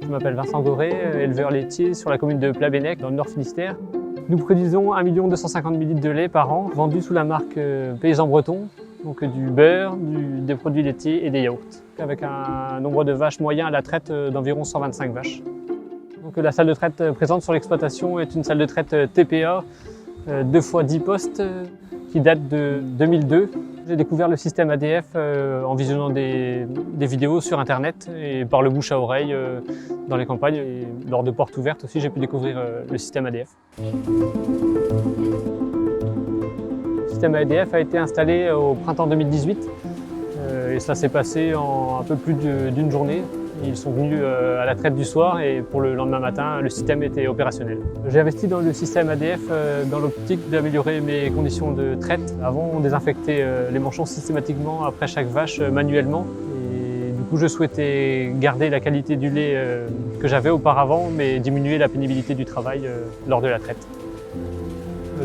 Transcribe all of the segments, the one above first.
Je m'appelle Vincent Goré, éleveur laitier sur la commune de Plabennec, dans le Nord Finistère. Nous produisons 1 250 000 litres de lait par an, vendus sous la marque Paysan Breton, donc du beurre, des produits laitiers et des yaourts, avec un nombre de vaches moyen à la traite d'environ 125 vaches. Donc, la salle de traite présente sur l'exploitation est une salle de traite TPA, 2 x 10 postes, qui date de 2002. J'ai découvert le système ADF en visionnant des vidéos sur internet et par le bouche à oreille dans les campagnes. Et lors de portes ouvertes aussi, j'ai pu découvrir le système ADF. Le système ADF a été installé au printemps 2018 et ça s'est passé en un peu plus d'une journée. Ils sont venus à la traite du soir et pour le lendemain matin, le système était opérationnel. J'ai investi dans le système ADF dans l'optique d'améliorer mes conditions de traite. Avant, on désinfectait les manchons systématiquement après chaque vache manuellement. Et du coup, je souhaitais garder la qualité du lait que j'avais auparavant, mais diminuer la pénibilité du travail lors de la traite.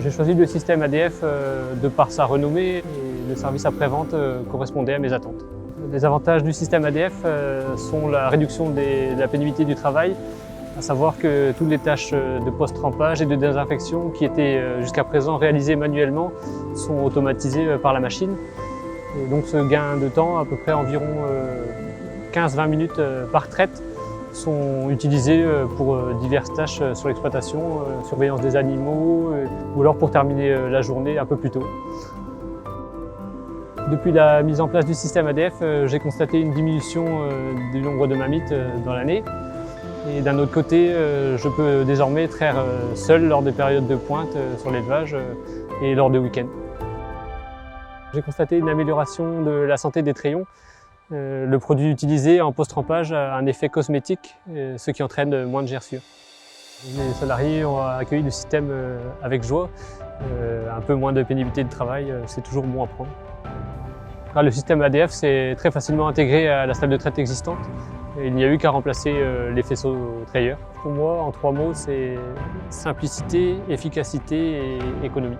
J'ai choisi le système ADF de par sa renommée et le service après-vente correspondait à mes attentes. Les avantages du système ADF sont la réduction de la pénibilité du travail, à savoir que toutes les tâches de post-trempage et de désinfection qui étaient jusqu'à présent réalisées manuellement sont automatisées par la machine. Et donc ce gain de temps, à peu près environ 15-20 minutes par traite, sont utilisés pour diverses tâches sur l'exploitation, surveillance des animaux ou alors pour terminer la journée un peu plus tôt. Depuis la mise en place du système ADF, j'ai constaté une diminution du nombre de mammites dans l'année. Et d'un autre côté, je peux désormais traire seul lors des périodes de pointe sur l'élevage et lors de week-ends. J'ai constaté une amélioration de la santé des trayons. Le produit utilisé en post-trempage a un effet cosmétique, ce qui entraîne moins de gerçures. Les salariés ont accueilli le système avec joie. Un peu moins de pénibilité de travail, c'est toujours bon à prendre. Le système ADF s'est très facilement intégré à la salle de traite existante. Il n'y a eu qu'à remplacer les faisceaux trayeurs. Pour moi, en 3 mots, c'est simplicité, efficacité et économie.